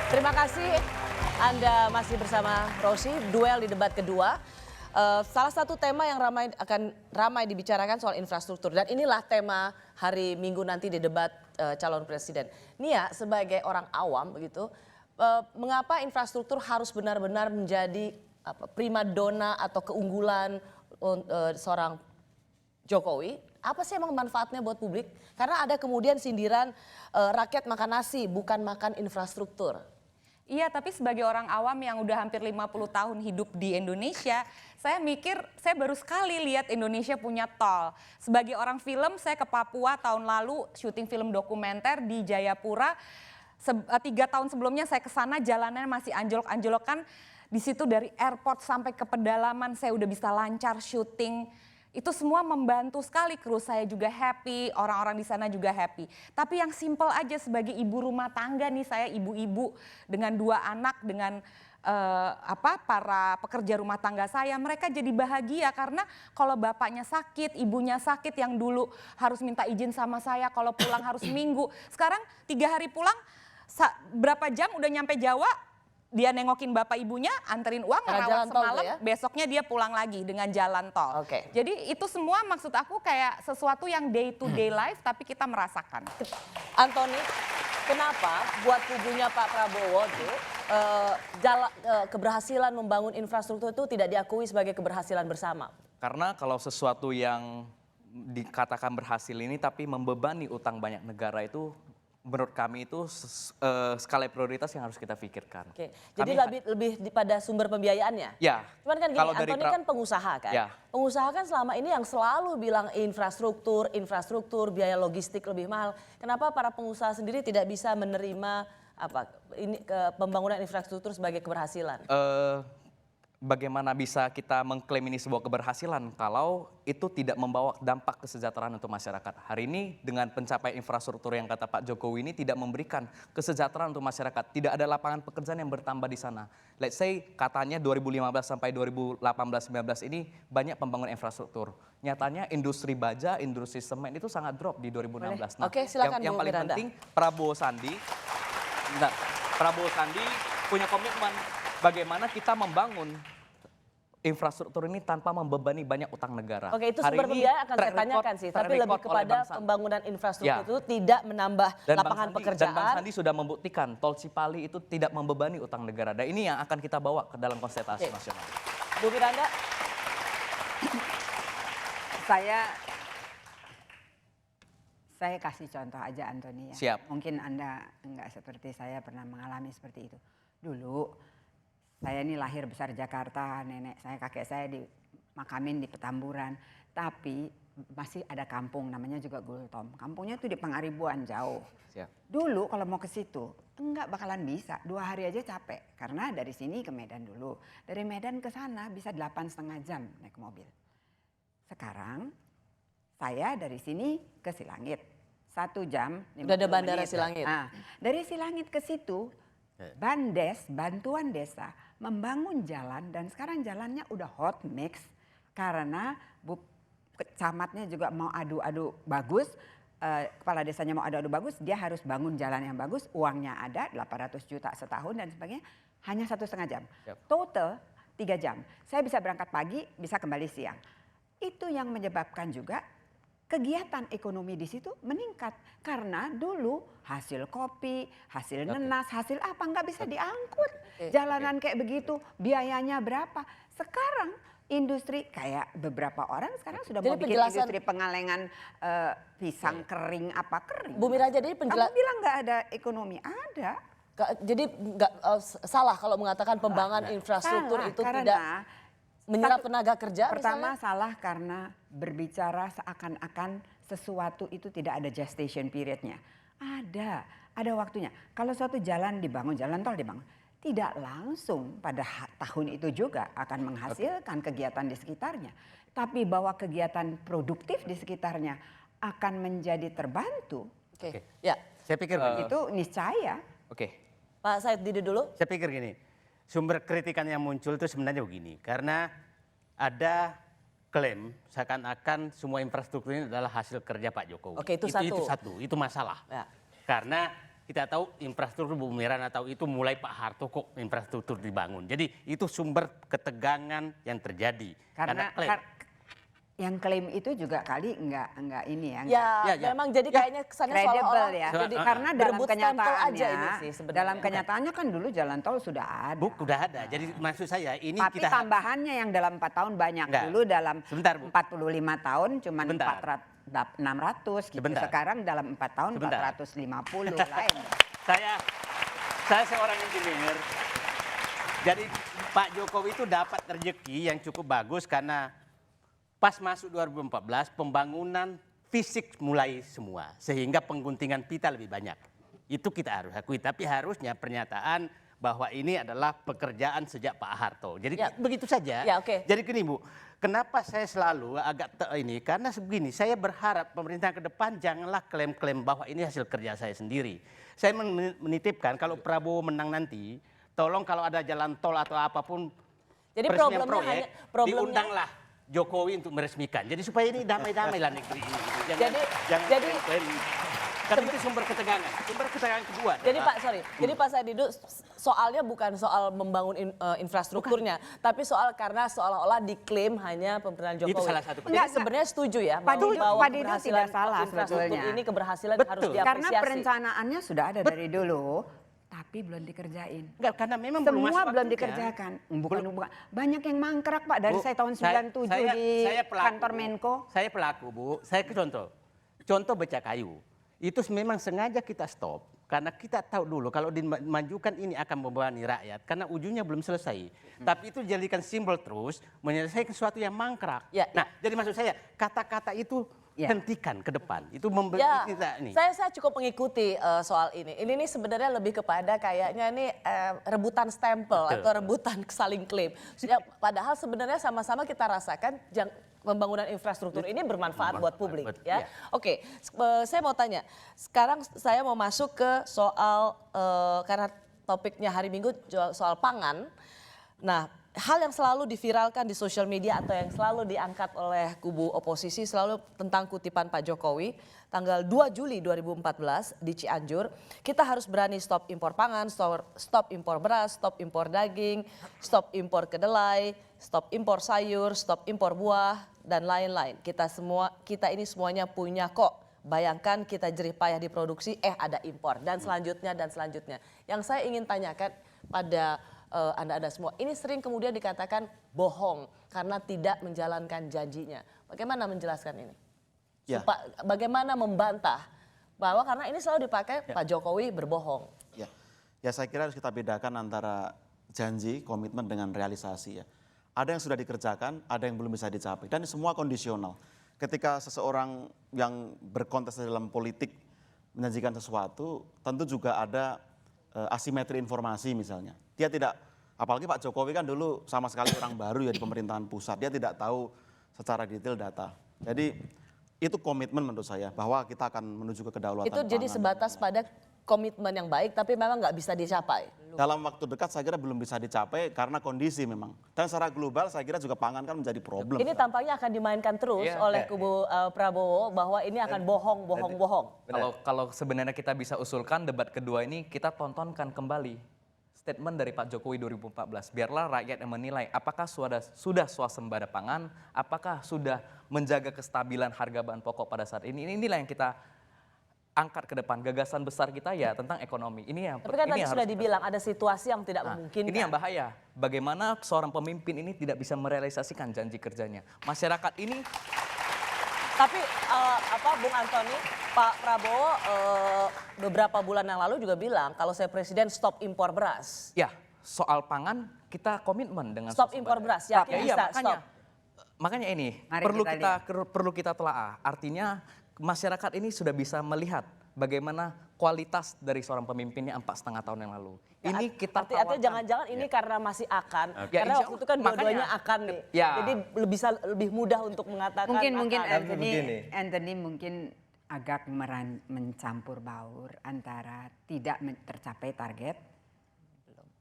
Terima kasih Anda masih bersama Rosi, duel di debat kedua. Salah satu tema yang akan ramai dibicarakan soal infrastruktur dan inilah tema hari Minggu nanti di debat calon presiden. Nia sebagai orang awam begitu, mengapa infrastruktur harus benar-benar menjadi primadona atau keunggulan seorang Jokowi? Apa sih emang manfaatnya buat publik? Karena ada kemudian sindiran rakyat makan nasi bukan makan infrastruktur. Iya, tapi sebagai orang awam yang udah hampir 50 tahun hidup di Indonesia, saya mikir saya baru sekali lihat Indonesia punya tol. Sebagai orang film, saya ke Papua tahun lalu syuting film dokumenter di Jayapura. 3 tahun sebelumnya saya ke sana, jalannya masih anjlok-anjlok kan. Di situ dari airport sampai ke pedalaman saya udah bisa lancar syuting. Itu semua membantu sekali, kru saya juga happy, orang-orang di sana juga happy. Tapi yang simple aja sebagai ibu rumah tangga nih, saya ibu-ibu dengan 2 anak, dengan para pekerja rumah tangga saya, mereka jadi bahagia karena kalau bapaknya sakit, ibunya sakit yang dulu harus minta izin sama saya kalau pulang harus minggu. Sekarang 3 hari pulang, berapa jam udah nyampe Jawa, dia nengokin bapak ibunya, anterin uang, ngerawat semalam, ya? Besoknya dia pulang lagi dengan jalan tol. Jadi itu semua maksud aku kayak sesuatu yang day to day life tapi kita merasakan. Antoni, kenapa buat kubunya Pak Prabowo tuh keberhasilan membangun infrastruktur itu tidak diakui sebagai keberhasilan bersama? Karena kalau sesuatu yang dikatakan berhasil ini tapi membebani utang banyak negara itu menurut kami itu skala prioritas yang harus kita pikirkan. Jadi lebih pada sumber pembiayaannya? Ya. Cuman kan gini, Antoni kan pengusaha kan? Ya. Pengusaha kan selama ini yang selalu bilang infrastruktur, biaya logistik lebih mahal. Kenapa para pengusaha sendiri tidak bisa menerima pembangunan infrastruktur sebagai keberhasilan? Bagaimana bisa kita mengklaim ini sebuah keberhasilan kalau itu tidak membawa dampak kesejahteraan untuk masyarakat. Hari ini dengan pencapaian infrastruktur yang kata Pak Jokowi ini tidak memberikan kesejahteraan untuk masyarakat. Tidak ada lapangan pekerjaan yang bertambah di sana. Let's say katanya 2015 sampai 2018-19 ini banyak pembangunan infrastruktur. Nyatanya industri baja, industri semen itu sangat drop di 2016. Nah, silakan yang paling Miranda. penting Prabowo Sandi punya komitmen bagaimana kita membangun infrastruktur ini tanpa membebani banyak utang negara. Itu sumber pembiayaan akan saya tanyakan sih, tapi lebih kepada pembangunan infrastruktur itu tidak menambah lapangan pekerjaan. Dan Bang Sandi sudah membuktikan tol Cipali itu tidak membebani utang negara. Dan ini yang akan kita bawa ke dalam konsentrasi nasional. Bu Miranda? Saya kasih contoh aja Antoni ya. Siap. Mungkin Anda enggak seperti saya pernah mengalami seperti itu. Dulu saya ini lahir besar Jakarta, kakek saya dimakamin di Petamburan. Tapi masih ada kampung namanya juga Gultom. Kampungnya tuh di Pangaribuan jauh. Siap. Dulu kalau mau ke situ enggak bakalan bisa, 2 hari aja capek. Karena dari sini ke Medan dulu. Dari Medan ke sana bisa 8,5 jam naik mobil. Sekarang saya dari sini ke Silangit 1 jam. Udah ada bandara Silangit. Nah, dari Silangit ke situ bantuan desa membangun jalan dan sekarang jalannya udah hot mix karena camatnya juga mau adu-adu bagus, kepala desanya mau adu-adu bagus, dia harus bangun jalan yang bagus, uangnya ada 800 juta setahun dan sebagainya, hanya 1,5 jam. Total 3 jam. Saya bisa berangkat pagi, bisa kembali siang. Itu yang menyebabkan juga kegiatan ekonomi di situ meningkat karena dulu hasil kopi, hasil nenas, hasil apa nggak bisa diangkut. Jalanan kayak begitu, biayanya berapa? Sekarang industri kayak beberapa orang sekarang sudah mau bikin industri pengalengan pisang kering apa kering. Bu Miranda, jadi kamu bilang nggak ada ekonomi? Ada. Jadi nggak salah kalau mengatakan pembangunan infrastruktur itu tidak menyerap tenaga kerja. Pertama salah karena berbicara seakan-akan sesuatu itu tidak ada gestation periodnya. Ada waktunya. Kalau suatu jalan dibangun, jalan tol dibangun, tidak langsung pada tahun itu juga akan menghasilkan kegiatan di sekitarnya. Tapi bahwa kegiatan produktif di sekitarnya akan menjadi terbantu. Ya, saya pikir itu niscaya. Pak Said Didu dulu. Saya pikir gini. Sumber kritikan yang muncul itu sebenarnya begini, karena ada klaim seakan-akan semua infrastruktur ini adalah hasil kerja Pak Jokowi. Itu satu. Itu masalah. Karena kita tahu infrastruktur Bumi Ranatau itu mulai Pak Harto kok infrastruktur dibangun. Jadi itu sumber ketegangan yang terjadi. Karena klaim. yang klaim itu juga kali enggak ini ya. Ya, memang jadi kayaknya kesannya Kredibel seolah-olah ya. jadi Karena dalam berebut stempel kenyataannya, aja ini sih sebenarnya. dalam kenyataannya kan dulu jalan tol sudah ada. Udah ada. Jadi maksud saya ini Tapi kita tambahannya yang dalam 4 tahun banyak. Enggak. Dulu dalam Sebentar, Bu. 45 tahun cuma Sebentar. 600 gitu. Sebentar. Sekarang dalam 4 tahun Sebentar. 450 lain. Saya seorang engineer. Jadi Pak Jokowi itu dapat rezeki yang cukup bagus karena pas masuk 2014 pembangunan fisik mulai semua sehingga pengguntingan pita lebih banyak. Itu kita harus akui, tapi harusnya pernyataan bahwa ini adalah pekerjaan sejak Pak Harto. Jadi begitu saja. Ya, oke. Jadi gini Bu, kenapa saya selalu agak ini karena begini, saya berharap pemerintah ke depan janganlah klaim-klaim bahwa ini hasil kerja saya sendiri. Saya menitipkan kalau Prabowo menang nanti, tolong kalau ada jalan tol atau apapun Jadi peresmian problemnya proyek, diundanglah Jokowi untuk meresmikan. Jadi supaya ini damai-damai lah negeri ini. Gitu. Jangan klaim. Karena itu sumber ketegangan kedua. Jadi Pak, jadi Pak Saididu soalnya bukan soal membangun infrastrukturnya, tapi karena seolah-olah diklaim hanya pemerintahan Jokowi. Itu salah satu. Jadi sebenarnya setuju ya bahwa Pak Didu keberhasilan tidak salah infrastruktur sebetulnya. ini keberhasilan Betul. harus diapresiasi. Karena perencanaannya sudah ada dari dulu, tapi belum dikerjain. Enggak, karena memang belum Semua masuk belum waktunya. dikerjakan. Bukan. Banyak yang mangkrak Pak dari saya tahun 97 di kantor Menko. Saya pelaku Bu, saya ke contoh becak kayu. Itu memang sengaja kita stop karena kita tahu dulu kalau dimajukan ini akan membebani rakyat karena ujungnya belum selesai. Tapi itu dijadikan simbol terus menyelesaikan sesuatu yang mangkrak. Nah, jadi maksud saya kata-kata itu hentikan ke depan. Itu memberi kita ini. Saya cukup mengikuti soal ini. Ini sebenarnya lebih kepada kayaknya ini rebutan stempel atau rebutan saling klaim. Padahal sebenarnya sama-sama kita rasakan pembangunan infrastruktur ini bermanfaat buat publik ya. Oke, saya mau tanya. Sekarang saya mau masuk ke soal karena topiknya hari Minggu soal pangan. Nah, hal yang selalu diviralkan di sosial media atau yang selalu diangkat oleh kubu oposisi selalu tentang kutipan Pak Jokowi tanggal 2 Juli 2014 di Cianjur, kita harus berani stop impor pangan, stop impor beras, stop impor daging, stop impor kedelai, stop impor sayur, stop impor buah dan lain-lain. Kita ini semuanya punya kok. Bayangkan kita jerih payah diproduksi, ada impor dan selanjutnya. Yang saya ingin tanyakan pada Anda semua, ini sering kemudian dikatakan bohong karena tidak menjalankan janjinya. Bagaimana menjelaskan ini? Bagaimana membantah bahwa karena ini selalu dipakai Pak Jokowi berbohong. Ya saya kira harus kita bedakan antara janji, komitmen dengan realisasi ya. Ada yang sudah dikerjakan, ada yang belum bisa dicapai dan semua kondisional. Ketika seseorang yang berkontestasi dalam politik menjanjikan sesuatu, tentu juga ada asimetri informasi misalnya. Dia tidak, apalagi Pak Jokowi kan dulu sama sekali orang baru ya di pemerintahan pusat, dia tidak tahu secara detail data. Jadi itu komitmen menurut saya bahwa kita akan menuju ke kedaulatan Itu jadi sebatas pada komitmen yang baik tapi memang nggak bisa dicapai. Dalam waktu dekat saya kira belum bisa dicapai karena kondisi memang. Dan secara global saya kira juga pangan kan menjadi problem. Ini tampaknya akan dimainkan terus oleh kubu Prabowo bahwa ini akan bohong. Kalau sebenarnya kita bisa usulkan debat kedua ini kita tontonkan kembali statement dari Pak Jokowi 2014. Biarlah rakyat yang menilai apakah sudah swasembada pangan, apakah sudah menjaga kestabilan harga bahan pokok pada saat ini. Inilah yang kita angkat ke depan. Gagasan besar kita ya tentang ekonomi. Tapi kan tadi sudah dibilang ada situasi yang tidak memungkinkan. Ini yang bahaya. Bagaimana seorang pemimpin ini tidak bisa merealisasikan janji kerjanya. Masyarakat ini. Tapi Bung Antoni, Pak Prabowo beberapa bulan yang lalu juga bilang kalau saya presiden stop impor beras. Ya, soal pangan kita komitmen dengan stop impor beras. Yakin bisa stop. Makanya ini perlu kita telaah. Artinya masyarakat ini sudah bisa melihat bagaimana kualitas dari seorang pemimpinnya 4,5 tahun yang lalu. Ini kita artinya jangan-jangan ini karena masih akan. Karena waktu itu kan dua-duanya akan nih. Jadi bisa lebih mudah untuk mengatakan. Mungkin Anthony mungkin agak mencampur baur antara tidak tercapai target,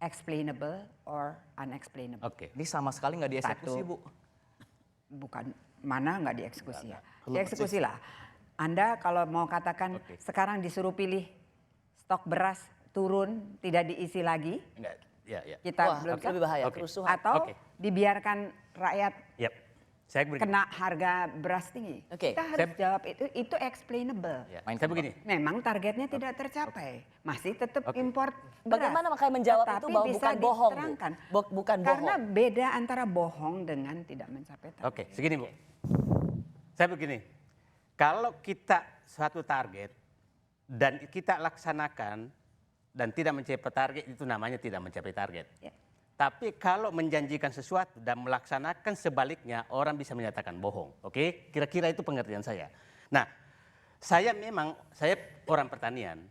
explainable or unexplainable. Oke, ini sama sekali nggak dieksekusi, Bu. Bukan, mana nggak dieksekusi ya? Dieksekusi lah. Anda kalau mau katakan sekarang disuruh pilih stok beras turun tidak diisi lagi, Enggak, ya, ya. kita Wah, belum lebih bahaya, Oke. kerusuhan. atau Oke. dibiarkan rakyat Yap. Saya begini. kena harga beras tinggi. Oke. Kita harus jawab itu explainable. Ya, saya begini. Memang targetnya tidak tercapai, masih tetap import beras. Bagaimana makanya menjawab itu Tetapi bahwa bisa bukan bohong, Bu? diterangkan. Bukan Karena bohong. beda antara bohong dengan tidak mencapai target. Oke, segini Bu. Saya begini, kalau kita suatu target dan kita laksanakan dan tidak mencapai target, itu namanya tidak mencapai target. Ya. Tapi kalau menjanjikan sesuatu dan melaksanakan sebaliknya, orang bisa menyatakan bohong. Oke, kira-kira itu pengertian saya. Nah, saya orang pertanian.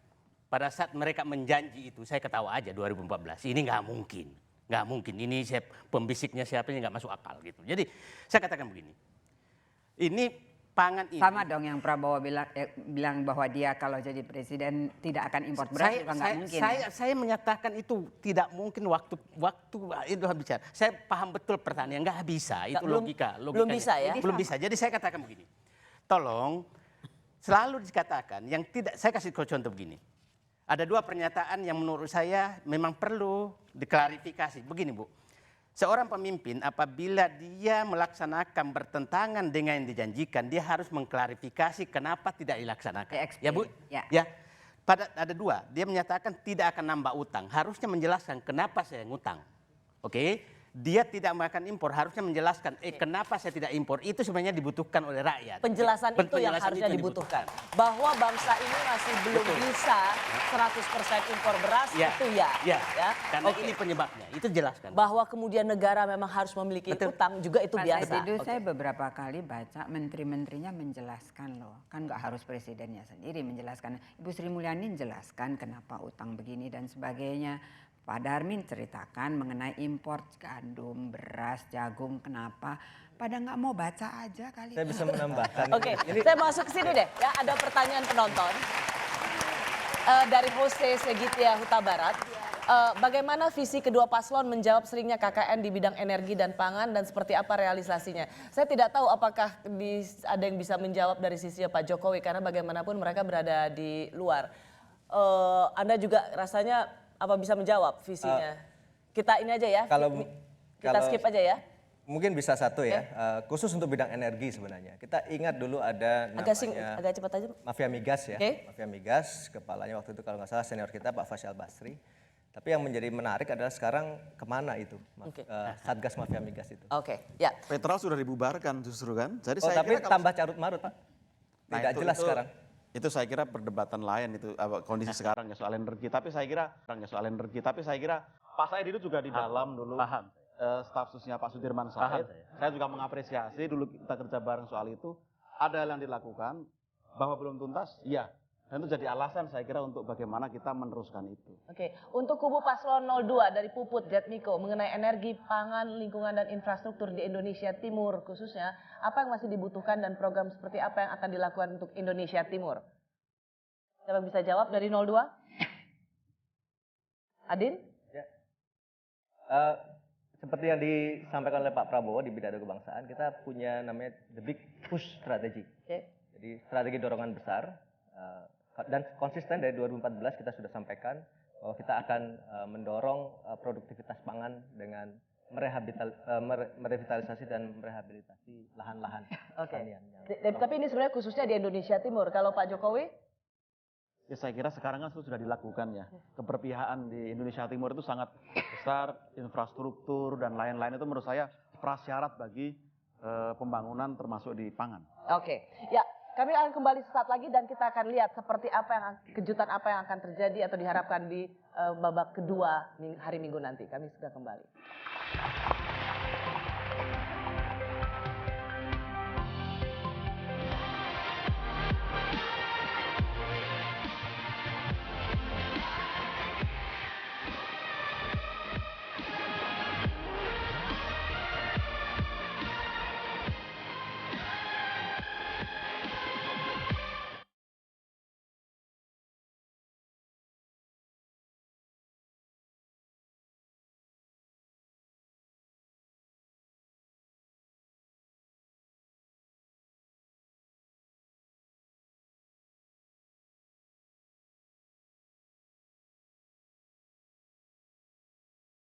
Pada saat mereka menjanji itu, saya ketawa aja 2014. Ini nggak mungkin, nggak mungkin. Ini pembisiknya siapa ini nggak masuk akal gitu. Jadi saya katakan begini, ini pangan ini. Sama dong yang Prabowo bilang bahwa dia kalau jadi presiden tidak akan impor beras juga nggak mungkin. Saya menyatakan itu tidak mungkin waktu itu bicara. Saya paham betul pertanian nggak bisa itu Belum bisa ya? Belum bisa. Jadi saya katakan begini, tolong selalu dikatakan yang tidak. Saya kasih contoh begini. Ada dua pernyataan yang menurut saya memang perlu diklarifikasi. Begini Bu. Seorang pemimpin apabila dia melaksanakan bertentangan dengan yang dijanjikan, dia harus mengklarifikasi kenapa tidak dilaksanakan. Ya Bu? Ya. Ya. Ada dua, dia menyatakan tidak akan nambah utang. Harusnya menjelaskan kenapa saya ngutang. Oke? Dia tidak makan impor, harusnya menjelaskan kenapa saya tidak impor. Itu sebenarnya dibutuhkan oleh rakyat. Penjelasan itu yang Penjelasan harusnya itu dibutuhkan. Bahwa bangsa ini masih belum bisa 100% impor beras, itu ya. Ya. Karena Oke. ini penyebabnya, itu jelaskan. Bahwa kemudian negara memang harus memiliki utang juga itu Mas biasa. Edidu, Oke. saya beberapa kali baca menteri-menterinya menjelaskan loh. Kan nggak harus presidennya sendiri menjelaskan. Ibu Sri Mulyani menjelaskan kenapa utang begini dan sebagainya. Pak Darmin ceritakan mengenai impor gandum, beras, jagung, kenapa. Pada nggak mau baca aja kali. Saya bisa menambahkan. Oke, saya masuk ke sini deh. Ya, ada pertanyaan penonton dari Jose Segitia Huta Barat. Bagaimana visi kedua paslon menjawab seringnya KKN di bidang energi dan pangan dan seperti apa realisasinya? Saya tidak tahu apakah ada yang bisa menjawab dari sisi Pak Jokowi karena bagaimanapun mereka berada di luar. Anda juga rasanya apa bisa menjawab visinya? Kita ini aja ya. Kita skip aja ya. Mungkin bisa satu ya, khusus untuk bidang energi sebenarnya. Kita ingat dulu ada namanya Agak cepat aja. Mafia Migas ya. Oke. Mafia Migas, kepalanya waktu itu kalau nggak salah senior kita Pak Faisal Basri. Tapi yang menjadi menarik adalah sekarang kemana itu Satgas Mafia Migas itu. Oke, ya. Petrol sudah dibubarkan justru kan. Jadi Oh saya tapi kira kalau- tambah carut marut Pak. Tidak jelas sekarang. Itu saya kira perdebatan lain itu kondisi sekarang ya soal energi. Tapi saya kira Pak Said itu juga di dalam dulu Paham. staf susnya Pak Sudirman Said. Saya juga mengapresiasi dulu kita kerja bareng soal itu. Ada hal yang dilakukan bahwa belum tuntas, iya. Dan itu jadi alasan saya kira untuk bagaimana kita meneruskan itu. Oke, untuk kubu paslon 02 dari Puput Jatmiko mengenai energi, pangan, lingkungan dan infrastruktur di Indonesia Timur khususnya, apa yang masih dibutuhkan dan program seperti apa yang akan dilakukan untuk Indonesia Timur? Siapa yang bisa jawab dari 02? Adin? Seperti yang disampaikan oleh Pak Prabowo di pidato kebangsaan, kita punya namanya the big push strategy. Oke. Jadi strategi dorongan besar dan konsisten dari 2014 kita sudah sampaikan bahwa kita akan mendorong produktivitas pangan dengan merevitalisasi dan merehabilitasi lahan-lahan pertanian. Tapi ini sebenarnya khususnya di Indonesia Timur. Kalau Pak Jokowi? Ya saya kira sekarang kan itu sudah dilakukan ya. Keberpihakan di Indonesia Timur itu sangat besar, infrastruktur dan lain-lain itu menurut saya prasyarat bagi pembangunan termasuk di pangan. Oke, ya kami akan kembali sesaat lagi dan kita akan lihat seperti apa kejutan apa yang akan terjadi atau diharapkan di babak kedua hari Minggu nanti. Kami sudah kembali.